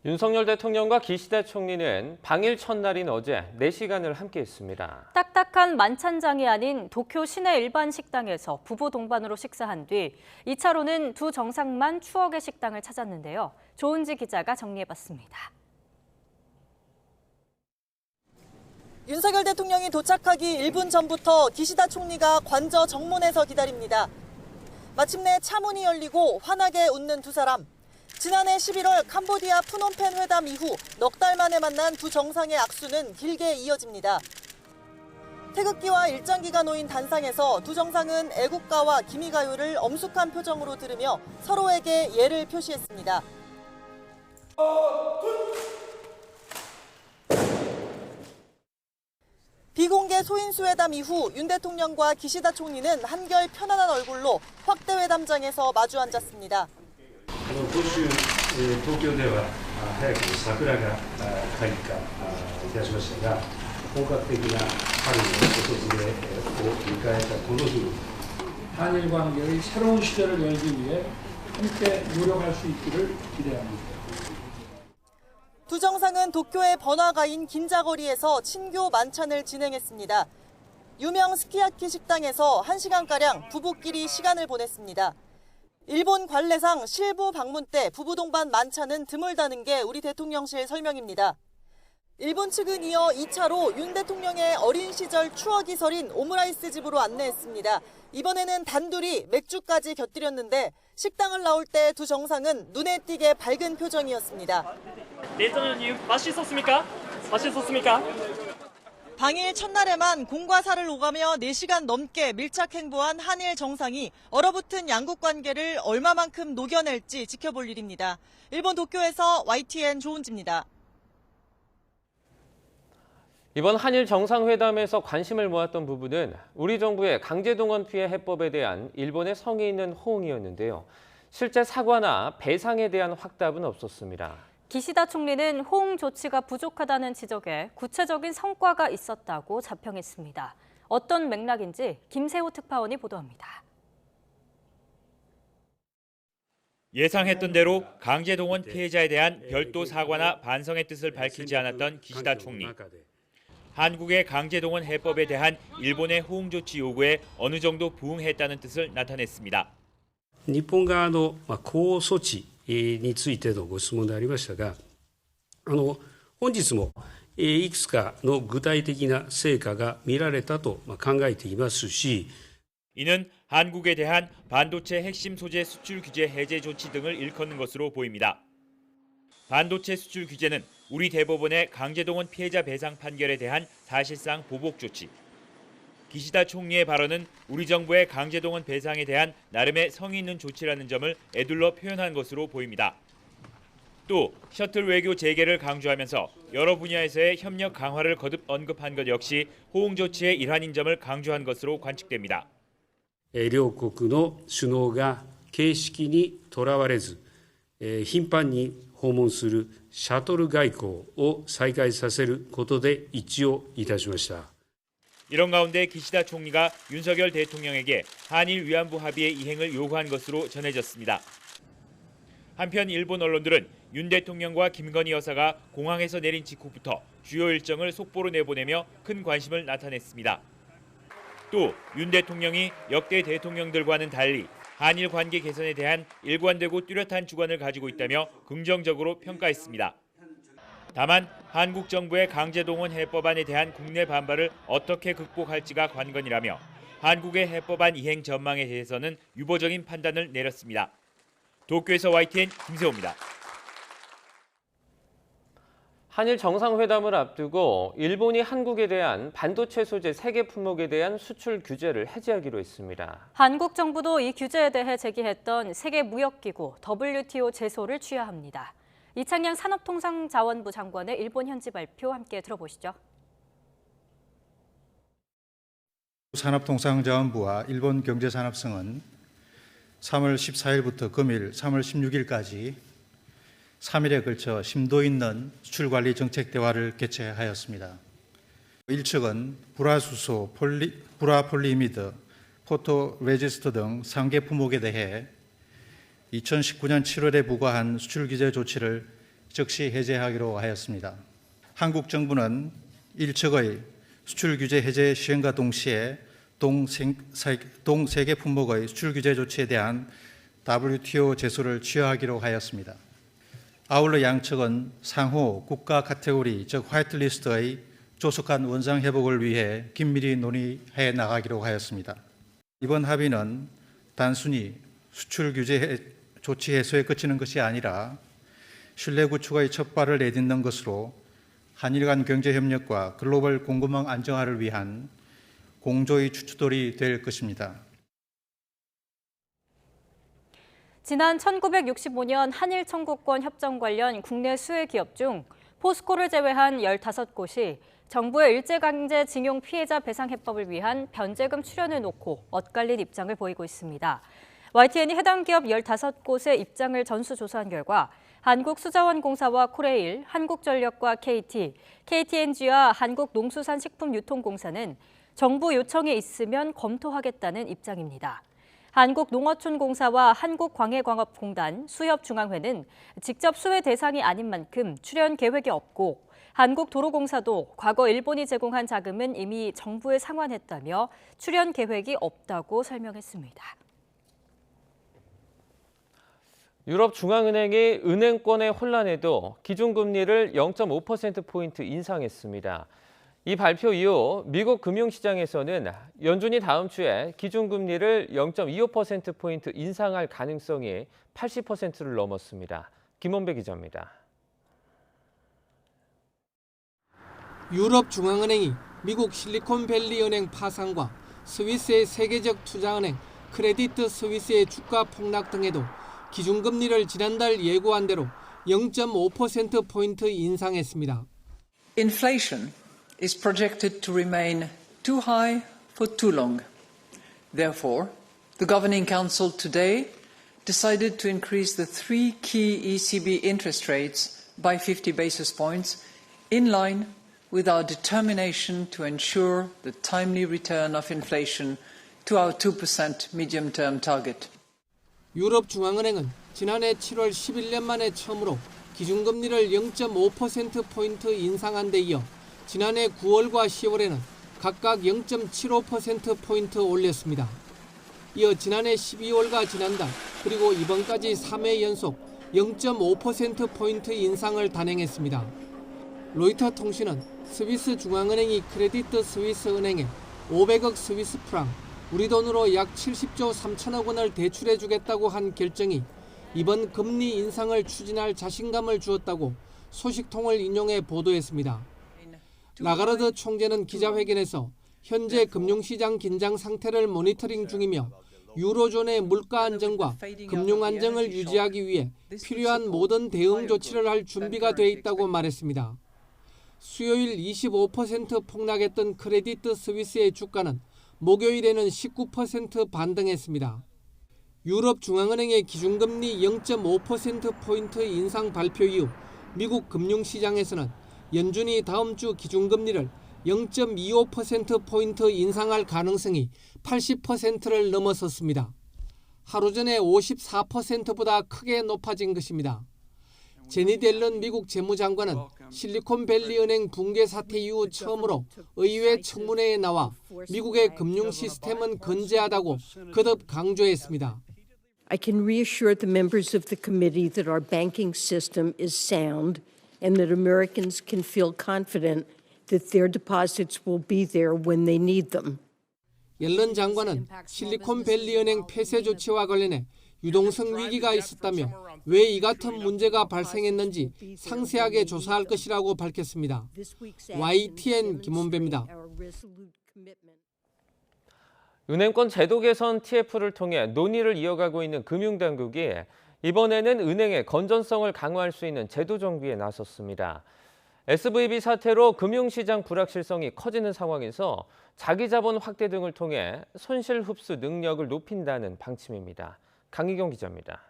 윤석열 대통령과 기시다 총리는 방일 첫날인 어제 4시간을 함께했습니다. 딱딱한 만찬장이 아닌 도쿄 시내 일반 식당에서 부부 동반으로 식사한 뒤 2차로는 두 정상만 추억의 식당을 찾았는데요. 조은지 기자가 정리해봤습니다. 윤석열 대통령이 도착하기 1분 전부터 기시다 총리가 관저 정문에서 기다립니다. 마침내 차문이 열리고 환하게 웃는 두 사람. 지난해 11월 캄보디아 푸놈펜 회담 이후 넉 달 만에 만난 두 정상의 악수는 길게 이어집니다. 태극기와 일장기가 놓인 단상에서 두 정상은 애국가와 기미가요를 엄숙한 표정으로 들으며 서로에게 예를 표시했습니다. 비공개 소인수회담 이후 윤 대통령과 기시다 총리는 한결 편안한 얼굴로 확대 회담장에서 마주 앉았습니다. 今週、東京では早く桜が開花いたしましたが、本格的な春の訪れを迎えたこの日に한일 관계의 새로운 시대를 열기 위해 함께 노력할 수 있기를 기대합니다. 두 정상은 도쿄의 번화가인 긴자거리에서 친교 만찬을 진행했습니다. 유명 스키야키 식당에서 1시간가량 부부끼리 시간을 보냈습니다. 일본 관례상 실부 방문 때 부부 동반 만찬은 드물다는 게 우리 대통령실 설명입니다. 일본 측은 이어 2차로 윤 대통령의 어린 시절 추억이 서린 오므라이스 집으로 안내했습니다. 이번에는 단둘이 맥주까지 곁들였는데 식당을 나올 때 두 정상은 눈에 띄게 밝은 표정이었습니다. 대통령님 맛있었습니까? 맛있었습니까? 방일 첫날에만 공과 사를 오가며 4시간 넘게 밀착 행보한 한일 정상이 얼어붙은 양국 관계를 얼마만큼 녹여낼지 지켜볼 일입니다. 일본 도쿄에서 YTN 조은지입니다. 이번 한일 정상회담에서 관심을 모았던 부분은 우리 정부의 강제동원 피해 해법에 대한 일본의 성의 있는 호응이었는데요. 실제 사과나 배상에 대한 확답은 없었습니다. 기시다 총리는 호응 조치가 부족하다는 지적에 구체적인 성과가 있었다고 자평했습니다. 어떤 맥락인지 김세호 특파원이 보도합니다. 예상했던 대로 강제동원 피해자에 대한 별도 사과나 반성의 뜻을 밝히지 않았던 기시다 총리. 한국의 강제동원 해법에 대한 일본의 호응 조치 요구에 어느 정도 부응했다는 뜻을 나타냈습니다. 日本側の抗措置についてのご質問でありましたが、本日もいくつかの具体的な成果が見られたと考えていますし、 이는 한국에 대한 반도체 핵심 소재 수출 규제 해제 조치 등을 일컫는 것으로 보입니다. 반도체 수출 규제는 우리 대법원의 강제동원 피해자 배상 판결에 대한 사실상 보복 조치. 기시다 총리의 발언은 우리 정부의 강제동원 배상에 대한 나름의 성의 있는 조치라는 점을 에둘러 표현한 것으로 보입니다. 또 셔틀 외교 재개를 강조하면서 여러 분야에서의 협력 강화를 거듭 언급한 것 역시 호응 조치의 일환인 점을 강조한 것으로 관측됩니다. 両国の首脳が形式にとらわれず、頻繁に訪問するシャトル外交を再開させることで一致をいたしました。 이런 가운데 기시다 총리가 윤석열 대통령에게 한일 위안부 합의의 이행을 요구한 것으로 전해졌습니다. 한편 일본 언론들은 윤 대통령과 김건희 여사가 공항에서 내린 직후부터 주요 일정을 속보로 내보내며 큰 관심을 나타냈습니다. 또 윤 대통령이 역대 대통령들과는 달리 한일 관계 개선에 대한 일관되고 뚜렷한 주관을 가지고 있다며 긍정적으로 평가했습니다. 다만 한국 정부의 강제동원 해법안에 대한 국내 반발을 어떻게 극복할지가 관건이라며 한국의 해법안 이행 전망에 대해서는 유보적인 판단을 내렸습니다. 도쿄에서 YTN 김세호입니다. 한일 정상회담을 앞두고 일본이 한국에 대한 반도체 소재 3개 품목에 대한 수출 규제를 해제하기로 했습니다. 한국 정부도 이 규제에 대해 제기했던 세계무역기구 WTO 제소를 취하합니다. 이창양 산업통상자원부 장관의 일본 현지 발표 함께 들어보시죠. 산업통상자원부와 일본 경제산업성은 3월 14일부터 금일 3월 16일까지 3일에 걸쳐 심도 있는 수출관리 정책 대화를 개최하였습니다. 1측은 불화수소, 불화폴리미드, 포토레지스트 등 3개 품목에 대해 2019년 7월에 부과한 수출 규제 조치를 즉시 해제하기로 하였습니다. 한국 정부는 1측의 수출 규제 해제 시행과 동시에 동 3개 품목의 수출 규제 조치에 대한 WTO 제소를 취하하기로 하였습니다. 아울러 양측은 상호 국가 카테고리, 즉 화이트리스트의 조속한 원상 회복을 위해 긴밀히 논의해 나가기로 하였습니다. 이번 합의는 단순히 수출 규제 조치 해소에 그치는 것이 아니라 신뢰 구축의 첫 발을 내딛는 것으로 한일 간 경제 협력과 글로벌 공급망 안정화를 위한 공조의 추진돌이 될 것입니다. 지난 1965년 한일 청구권 협정 관련 국내 수혜 기업 중 포스코를 제외한 15곳이 정부의 일제강제징용 피해자 배상 해법을 위한 변제금 출연을 놓고 엇갈린 입장을 보이고 있습니다. YTN이 해당 기업 15곳의 입장을 전수조사한 결과 한국수자원공사와 코레일, 한국전력과 KT, KTNG와 한국농수산식품유통공사는 정부 요청이 있으면 검토하겠다는 입장입니다. 한국농어촌공사와 한국광해광업공단, 수협중앙회는 직접 수혜 대상이 아닌 만큼 출연 계획이 없고 한국도로공사도 과거 일본이 제공한 자금은 이미 정부에 상환했다며 출연 계획이 없다고 설명했습니다. 유럽중앙은행이 은행권의 혼란에도 기준금리를 0.5%포인트 인상했습니다. 이 발표 이후 미국 금융시장에서는 연준이 다음 주에 기준금리를 0.25%포인트 인상할 가능성이 80%를 넘었습니다. 김원배 기자입니다. 유럽중앙은행이 미국 실리콘밸리 은행 파산과 스위스의 세계적 투자은행 크레디트 스위스의 주가 폭락 등에도 기준금리를 지난달 예고한 대로 0.5%포인트 인상했습니다. Inflation is projected to remain too high for too long. Therefore, the Governing Council today decided to increase the three key ECB interest rates by 50 basis points in line with our determination to ensure the timely return of inflation to our 2% medium-term target. 유럽 중앙은행은 지난해 7월 11년 만에 처음으로 기준금리를 0.5%포인트 인상한 데 이어 지난해 9월과 10월에는 각각 0.75%포인트 올렸습니다. 이어 지난해 12월과 지난달 그리고 이번까지 3회 연속 0.5%포인트 인상을 단행했습니다. 로이터 통신은 스위스 중앙은행이 크레디트 스위스 은행에 500억 스위스 프랑, 우리 돈으로 약 70조 3천억 원을 대출해 주겠다고 한 결정이 이번 금리 인상을 추진할 자신감을 주었다고 소식통을 인용해 보도했습니다. 라가르드 총재는 기자회견에서 현재 금융시장 긴장 상태를 모니터링 중이며 유로존의 물가 안정과 금융 안정을 유지하기 위해 필요한 모든 대응 조치를 할 준비가 돼 있다고 말했습니다. 수요일 25% 폭락했던 크레디트 스위스의 주가는 목요일에는 19% 반등했습니다. 유럽 중앙은행의 기준금리 0.5%포인트 인상 발표 이후 미국 금융시장에서는 연준이 다음 주 기준금리를 0.25%포인트 인상할 가능성이 80%를 넘어섰습니다. 하루 전에 54%보다 크게 높아진 것입니다. 제니 델런 미국 재무장관은 실리콘밸리 은행 붕괴 사태 이후 처음으로 의회 청문회에 나와 미국의 금융 시스템은 건재하다고 거듭 강조했습니다. I can reassure the members of the committee that our banking system is sound and that Americans can feel confident that their deposits will be there when they need them. 옐런 장관은 실리콘밸리 은행 폐쇄 조치와 관련해 유동성 위기가 있었다며 왜 이 같은 문제가 발생했는지 상세하게 조사할 것이라고 밝혔습니다. YTN 김원배입니다. 은행권 제도 개선 TF를 통해 논의를 이어가고 있는 금융당국이 이번에는 은행의 건전성을 강화할 수 있는 제도 정비에 나섰습니다. SVB 사태로 금융시장 불확실성이 커지는 상황에서 자기자본 확대 등을 통해 손실 흡수 능력을 높인다는 방침입니다. 강희경 기자입니다.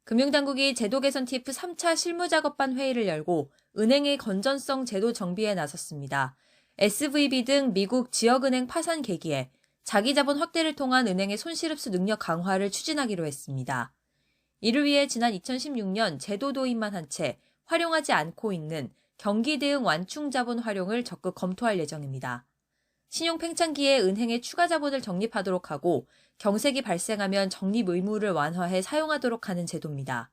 금융당국이 제도 개선 TF 3차 실무작업반 회의를 열고 은행의 건전성 제도 정비에 나섰습니다. SVB 등 미국 지역은행 파산 계기에 자기자본 확대를 통한 은행의 손실 흡수 능력 강화를 추진하기로 했습니다. 이를 위해 지난 2016년 제도 도입만 한 채 활용하지 않고 있는 경기 대응 완충 자본 활용을 적극 검토할 예정입니다. 신용 팽창기에 은행의 추가 자본을 적립하도록 하고 경색이 발생하면 적립 의무를 완화해 사용하도록 하는 제도입니다.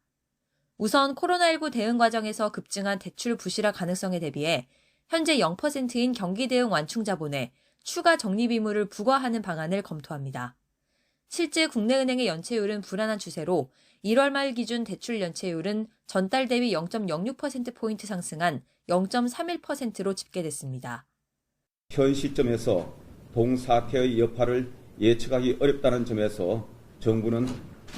우선 코로나19 대응 과정에서 급증한 대출 부실화 가능성에 대비해 현재 0%인 경기 대응 완충 자본에 추가 적립 의무를 부과하는 방안을 검토합니다. 실제 국내 은행의 연체율은 불안한 추세로 1월 말 기준 대출 연체율은 전달 대비 0.06%포인트 상승한 0.31%로 집계됐습니다. 현 시점에서 동사태의 여파를 예측하기 어렵다는 점에서 정부는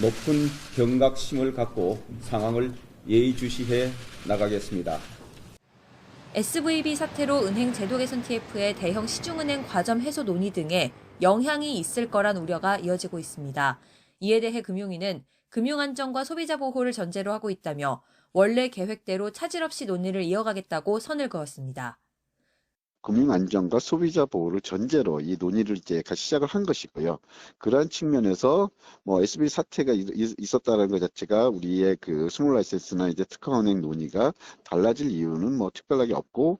높은 경각심을 갖고 상황을 예의주시해 나가겠습니다. SVB 사태로 은행 제도 개선 TF의 대형 시중은행 과점 해소 논의 등에 영향이 있을 거란 우려가 이어지고 있습니다. 이에 대해 금융위는 금융안정과 소비자 보호를 전제로 하고 있다며 원래 계획대로 차질 없이 논의를 이어가겠다고 선을 그었습니다. 금융안정과 소비자 보호를 전제로 이 논의를 이제 시작을 한 것이고요. 그러한 측면에서 SVB 사태가 있었다는 것 자체가 우리의 그 스몰 라이센스나 이제 특화은행 논의가 달라질 이유는 특별하게 없고.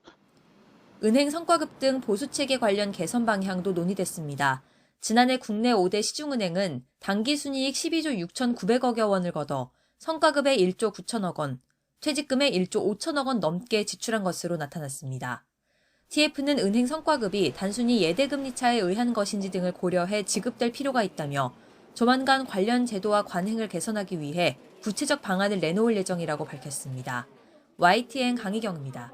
은행 성과급 등 보수체계 관련 개선 방향도 논의됐습니다. 지난해 국내 5대 시중은행은 당기순이익 12조 6,900억여 원을 거둬 성과급의 1조 9천억 원, 퇴직금의 1조 5천억 원 넘게 지출한 것으로 나타났습니다. TF는 은행 성과급이 단순히 예대금리 차에 의한 것인지 등을 고려해 지급될 필요가 있다며 조만간 관련 제도와 관행을 개선하기 위해 구체적 방안을 내놓을 예정이라고 밝혔습니다. YTN 강희경입니다.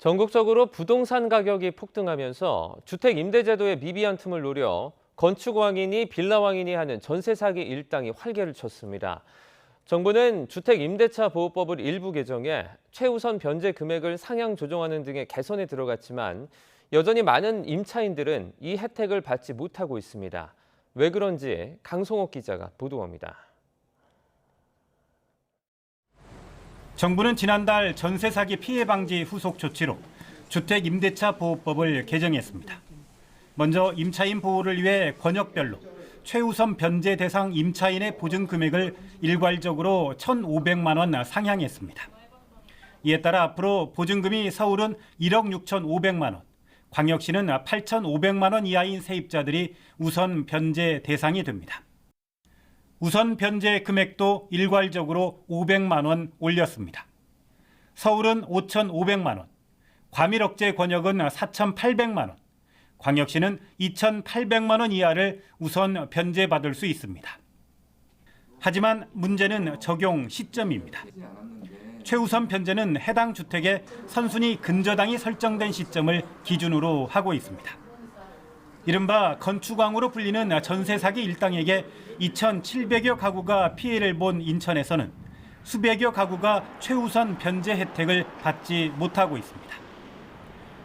전국적으로 부동산 가격이 폭등하면서 주택 임대제도의 미비한 틈을 노려 건축왕이니 빌라왕이니 하는 전세 사기 일당이 활개를 쳤습니다. 정부는 주택임대차 보호법을 일부 개정해 최우선 변제 금액을 상향 조정하는 등의 개선에 들어갔지만 여전히 많은 임차인들은 이 혜택을 받지 못하고 있습니다. 왜 그런지 강송옥 기자가 보도합니다. 정부는 지난달 전세 사기 피해 방지 후속 조치로 주택임대차 보호법을 개정했습니다. 먼저 임차인 보호를 위해 권역별로 최우선 변제 대상 임차인의 보증 금액을 일괄적으로 1,500만 원 상향했습니다. 이에 따라 앞으로 보증금이 서울은 1억 6,500만 원, 광역시는 8,500만 원 이하인 세입자들이 우선 변제 대상이 됩니다. 우선 변제 금액도 일괄적으로 500만 원 올렸습니다. 서울은 5,500만 원, 과밀억제 권역은 4,800만 원, 광역시는 2,800만 원 이하를 우선 변제받을 수 있습니다. 하지만 문제는 적용 시점입니다. 최우선 변제는 해당 주택의 선순위 근저당이 설정된 시점을 기준으로 하고 있습니다. 이른바 건축왕으로 불리는 전세 사기 일당에게 2,700여 가구가 피해를 본 인천에서는 수백여 가구가 최우선 변제 혜택을 받지 못하고 있습니다.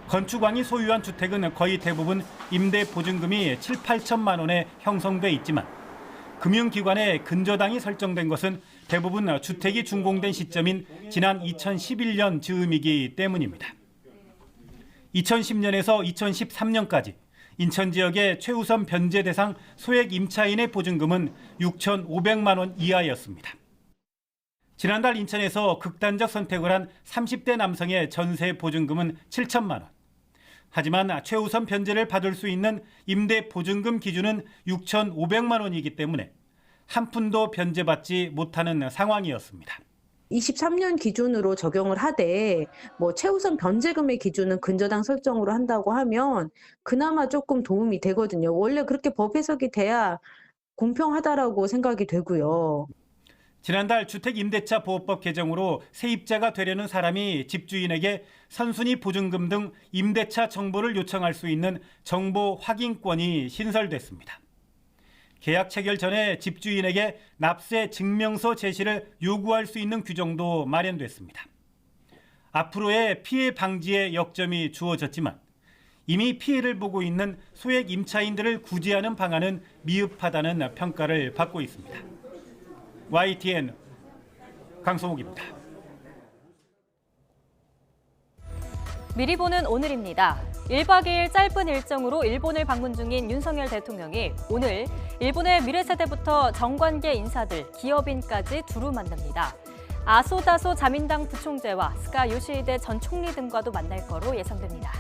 건축왕이 소유한 주택은 거의 대부분 임대 보증금이 7, 8천만 원에 형성돼 있지만 금융기관에 근저당이 설정된 것은 대부분 주택이 준공된 시점인 지난 2011년 즈음이기 때문입니다. 2010년에서 2013년까지 인천 지역의 최우선 변제 대상 소액 임차인의 보증금은 6,500만 원 이하였습니다. 지난달 인천에서 극단적 선택을 한 30대 남성의 전세 보증금은 7천만 원. 하지만 최우선 변제를 받을 수 있는 임대 보증금 기준은 6,500만 원이기 때문에 한 푼도 변제받지 못하는 상황이었습니다. 23년 기준으로 적용을 하되 최우선 변제금의 기준은 근저당 설정으로 한다고 하면 그나마 조금 도움이 되거든요. 원래 그렇게 법 해석이 돼야 공평하다라고 생각이 되고요. 지난달 주택임대차 보호법 개정으로 세입자가 되려는 사람이 집주인에게 선순위 보증금 등 임대차 정보를 요청할 수 있는 정보 확인권이 신설됐습니다. 계약 체결 전에 집주인에게 납세 증명서 제시를 요구할 수 있는 규정도 마련됐습니다. 앞으로의 피해 방지에 역점이 주어졌지만 이미 피해를 보고 있는 소액 임차인들을 구제하는 방안은 미흡하다는 평가를 받고 있습니다. YTN 강성욱입니다. 미리 보는 오늘입니다. 1박 2일 짧은 일정으로 일본을 방문 중인 윤석열 대통령이 오늘 일본의 미래세대부터 정관계 인사들, 기업인까지 두루 만납니다. 아소다소 자민당 부총재와 스가 요시히데 전 총리 등과도 만날 거로 예상됩니다.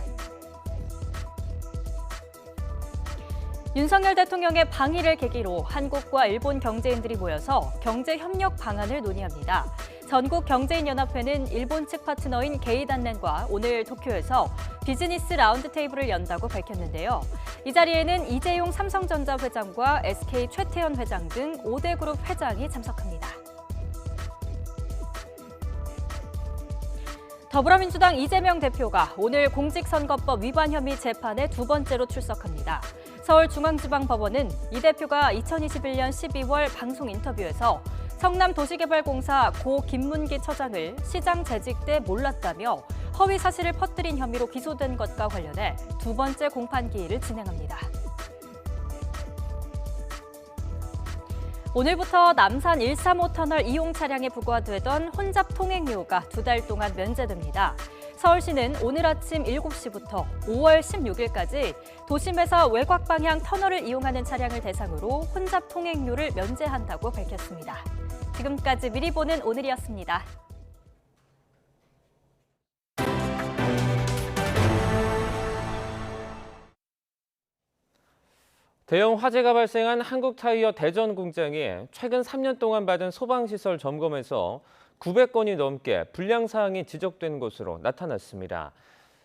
윤석열 대통령의 방일을 계기로 한국과 일본 경제인들이 모여서 경제협력 방안을 논의합니다. 전국경제인연합회는 일본 측 파트너인 게이단렌과 오늘 도쿄에서 비즈니스 라운드 테이블을 연다고 밝혔는데요. 이 자리에는 이재용 삼성전자 회장과 SK 최태현 회장 등 5대 그룹 회장이 참석합니다. 더불어민주당 이재명 대표가 오늘 공직선거법 위반 혐의 재판에 두 번째로 출석합니다. 서울중앙지방법원은 이 대표가 2021년 12월 방송 인터뷰에서 성남도시개발공사 고 김문기 처장을 시장 재직 때 몰랐다며 허위 사실을 퍼뜨린 혐의로 기소된 것과 관련해 두 번째 공판 기일을 진행합니다. 오늘부터 남산 135 터널 이용 차량에 부과되던 혼잡 통행료가 2달 동안 면제됩니다. 서울시는 오늘 아침 7시부터 5월 16일까지 도심에서 외곽 방향 터널을 이용하는 차량을 대상으로 혼잡 통행료를 면제한다고 밝혔습니다. 지금까지 미리 보는 오늘이었습니다. 대형 화재가 발생한 한국타이어 대전 공장이 최근 3년 동안 받은 소방시설 점검에서 900건이 넘게 불량 사항이 지적된 것으로 나타났습니다.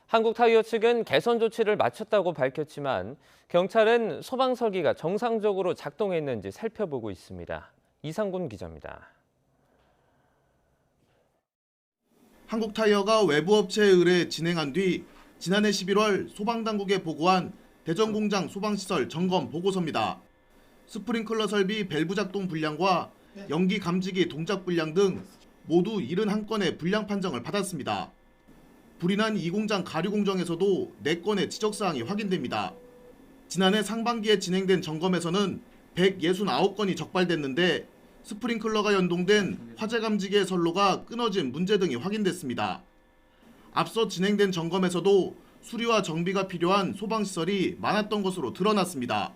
한국타이어 측은 개선 조치를 마쳤다고 밝혔지만 경찰은 소방 설비가 정상적으로 작동했는지 살펴보고 있습니다. 이상곤 기자입니다. 한국타이어가 외부 업체에 의뢰 진행한 뒤 지난해 11월 소방당국에 보고한 대전공장 소방시설 점검 보고서입니다. 스프링클러 설비 밸브 작동 불량과 연기 감지기 동작 불량 등 모두 71건의 불량 판정을 받았습니다. 불이 난 이 공장 가류 공정에서도 4건의 지적사항이 확인됩니다. 지난해 상반기에 진행된 점검에서는 169건이 적발됐는데 스프링클러가 연동된 화재 감지기의 선로가 끊어진 문제 등이 확인됐습니다. 앞서 진행된 점검에서도 수리와 정비가 필요한 소방시설이 많았던 것으로 드러났습니다.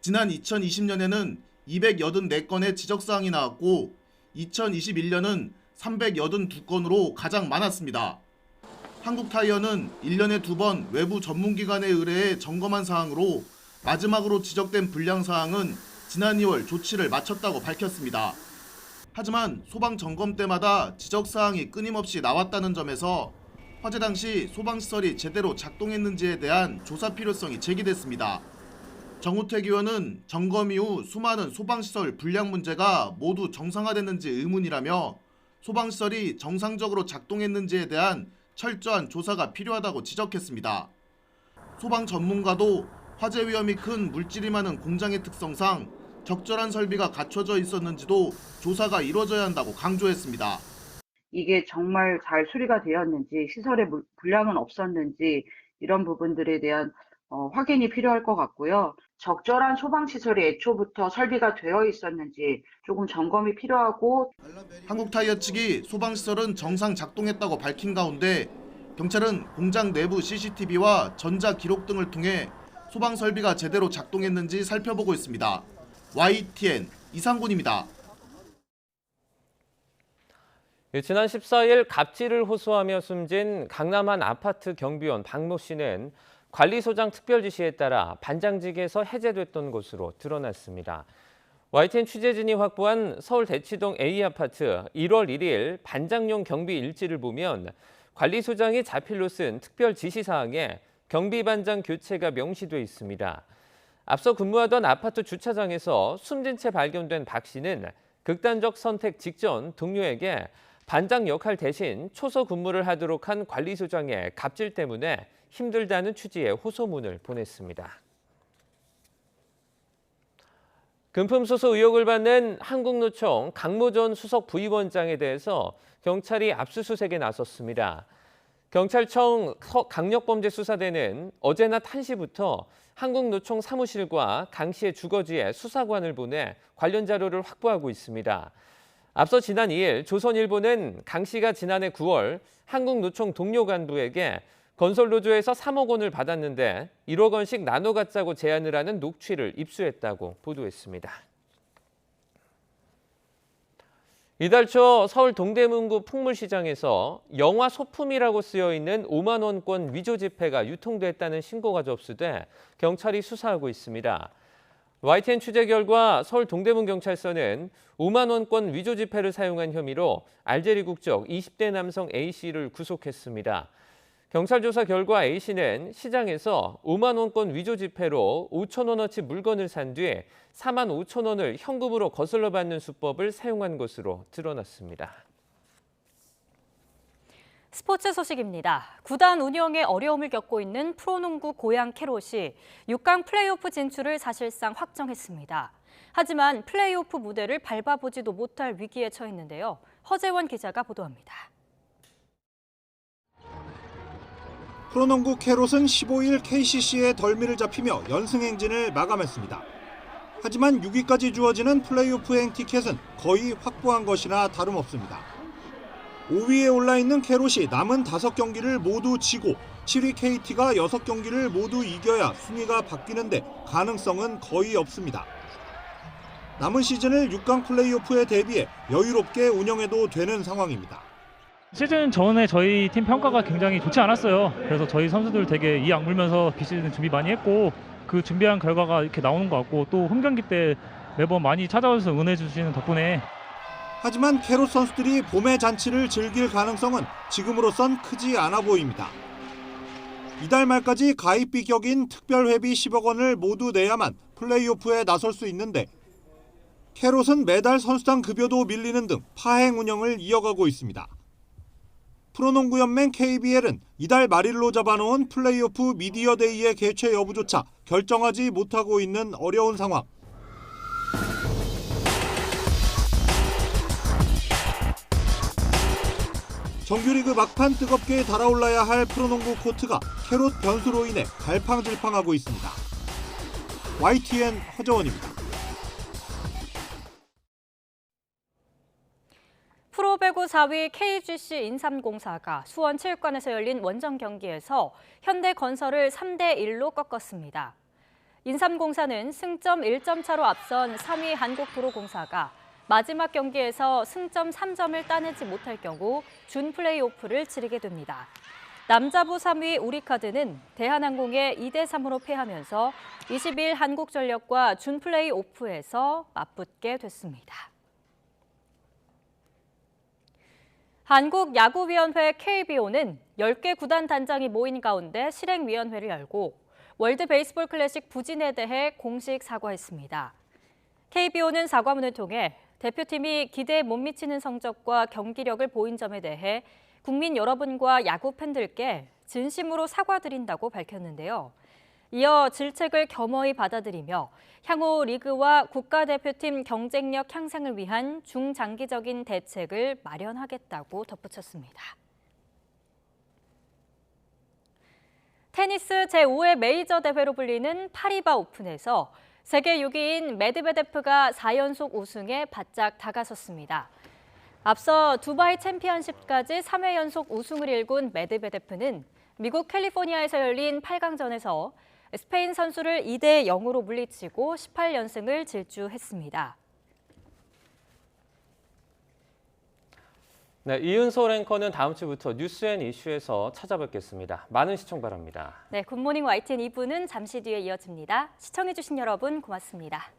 지난 2020년에는 284건의 지적사항이 나왔고 2021년은 382건으로 가장 많았습니다. 한국타이어는 1년에 2번 외부 전문기관에 의뢰해 점검한 사항으로 마지막으로 지적된 불량 사항은 지난 2월 조치를 마쳤다고 밝혔습니다. 하지만 소방 점검 때마다 지적사항이 끊임없이 나왔다는 점에서 화재 당시 소방시설이 제대로 작동했는지에 대한 조사 필요성이 제기됐습니다. 정우택 의원은 점검 이후 수많은 소방시설 불량 문제가 모두 정상화됐는지 의문이라며 소방시설이 정상적으로 작동했는지에 대한 철저한 조사가 필요하다고 지적했습니다. 소방 전문가도 화재 위험이 큰 물질이 많은 공장의 특성상 적절한 설비가 갖춰져 있었는지도 조사가 이루어져야 한다고 강조했습니다. 이게 정말 잘 수리가 되었는지, 시설에 불량은 없었는지 이런 부분들에 대한 확인이 필요할 것 같고요. 적절한 소방시설이 애초부터 설비가 되어 있었는지 조금 점검이 필요하고, 한국타이어 측이 소방시설은 정상 작동했다고 밝힌 가운데 경찰은 공장 내부 CCTV와 전자기록 등을 통해 소방설비가 제대로 작동했는지 살펴보고 있습니다. YTN 이상곤입니다. 지난 14일 갑질을 호소하며 숨진 강남 한 아파트 경비원 박모 씨는 관리소장 특별 지시에 따라 반장직에서 해제됐던 것으로 드러났습니다. YTN 취재진이 확보한 서울 대치동 A아파트 1월 1일 반장용 경비 일지를 보면 관리소장이 자필로 쓴 특별 지시사항에 경비반장 교체가 명시돼 있습니다. 앞서 근무하던 아파트 주차장에서 숨진 채 발견된 박 씨는 극단적 선택 직전 동료에게 반장 역할 대신 초소 근무를 하도록 한 관리소장의 갑질 때문에 힘들다는 취지의 호소문을 보냈습니다. 금품수수 의혹을 받는 한국노총 강모 전 수석 부위원장에 대해서 경찰이 압수수색에 나섰습니다. 경찰청 강력범죄수사대는 어제 낮 1시부터 한국노총 사무실과 강 씨의 주거지에 수사관을 보내 관련 자료를 확보하고 있습니다. 앞서 지난 2일 조선일보는 강 씨가 지난해 9월 한국노총 동료 간부에게 건설노조에서 3억 원을 받았는데 1억 원씩 나눠 갖자고 제안을 하는 녹취를 입수했다고 보도했습니다. 이달 초 서울 동대문구 풍물시장에서 영화 소품이라고 쓰여있는 5만 원권 위조 지폐가 유통됐다는 신고가 접수돼 경찰이 수사하고 있습니다. YTN 취재 결과 서울 동대문경찰서는 5만 원권 위조 지폐를 사용한 혐의로 알제리 국적 20대 남성 A씨를 구속했습니다. 경찰 조사 결과 A씨는 시장에서 5만 원권 위조 지폐로 5천 원어치 물건을 산 뒤 4만 5천 원을 현금으로 거슬러 받는 수법을 사용한 것으로 드러났습니다. 스포츠 소식입니다. 구단 운영에 어려움을 겪고 있는 프로농구 고양 캐롯이 6강 플레이오프 진출을 사실상 확정했습니다. 하지만 플레이오프 무대를 밟아보지도 못할 위기에 처했는데요. 허재원 기자가 보도합니다. 프로농구 캐롯은 15일 KCC의 덜미를 잡히며 연승 행진을 마감했습니다. 하지만 6위까지 주어지는 플레이오프행 티켓은 거의 확보한 것이나 다름없습니다. 5위에 올라있는 캐롯이 남은 5경기를 모두 지고 7위 KT가 6경기를 모두 이겨야 순위가 바뀌는데 가능성은 거의 없습니다. 남은 시즌을 6강 플레이오프에 대비해 여유롭게 운영해도 되는 상황입니다. 시즌 전에 저희 팀 평가가 굉장히 좋지 않았어요. 그래서 저희 선수들 되게 이 악물면서 비시즌 준비 많이 했고 그 준비한 결과가 이렇게 나오는 것 같고 또 홈경기 때 매번 많이 찾아와서 응원해 주시는 덕분에. 하지만 캐롯 선수들이 봄의 잔치를 즐길 가능성은 지금으로선 크지 않아 보입니다. 이달 말까지 가입비 격인 특별회비 10억 원을 모두 내야만 플레이오프에 나설 수 있는데 캐롯은 매달 선수단 급여도 밀리는 등 파행 운영을 이어가고 있습니다. 프로농구연맹 KBL은 이달 말일로 잡아놓은 플레이오프 미디어데이의 개최 여부조차 결정하지 못하고 있는 어려운 상황. 정규리그 막판 뜨겁게 달아올라야 할 프로농구 코트가 캐롯 변수로 인해 갈팡질팡하고 있습니다. YTN 허정원입니다. 프로배구 4위 KGC 인삼공사가 수원 체육관에서 열린 원정 경기에서 현대건설을 3대1로 꺾었습니다. 인삼공사는 승점 1점 차로 앞선 3위 한국도로공사가 마지막 경기에서 승점 3점을 따내지 못할 경우 준 플레이오프를 치르게 됩니다. 남자부 3위 우리카드는 대한항공에 2대3으로 패하면서 20일 한국전력과 준 플레이오프에서 맞붙게 됐습니다. 한국야구위원회 KBO는 10개 구단 단장이 모인 가운데 실행위원회를 열고 월드 베이스볼 클래식 부진에 대해 공식 사과했습니다. KBO는 사과문을 통해 대표팀이 기대에 못 미치는 성적과 경기력을 보인 점에 대해 국민 여러분과 야구 팬들께 진심으로 사과드린다고 밝혔는데요. 이어 질책을 겸허히 받아들이며 향후 리그와 국가대표팀 경쟁력 향상을 위한 중장기적인 대책을 마련하겠다고 덧붙였습니다. 테니스 제5회 메이저 대회로 불리는 파리바 오픈에서 세계 6위인 메드베데프가 4연속 우승에 바짝 다가섰습니다. 앞서 두바이 챔피언십까지 3회 연속 우승을 일군 메드베데프는 미국 캘리포니아에서 열린 8강전에서 스페인 선수를 2대0으로 물리치고 18연승을 질주했습니다. 네, 이은서 앵커는 다음 주부터 뉴스앤이슈에서 찾아뵙겠습니다. 많은 시청 바랍니다. 네, 굿모닝 YTN 2부는 잠시 뒤에 이어집니다. 시청해주신 여러분 고맙습니다.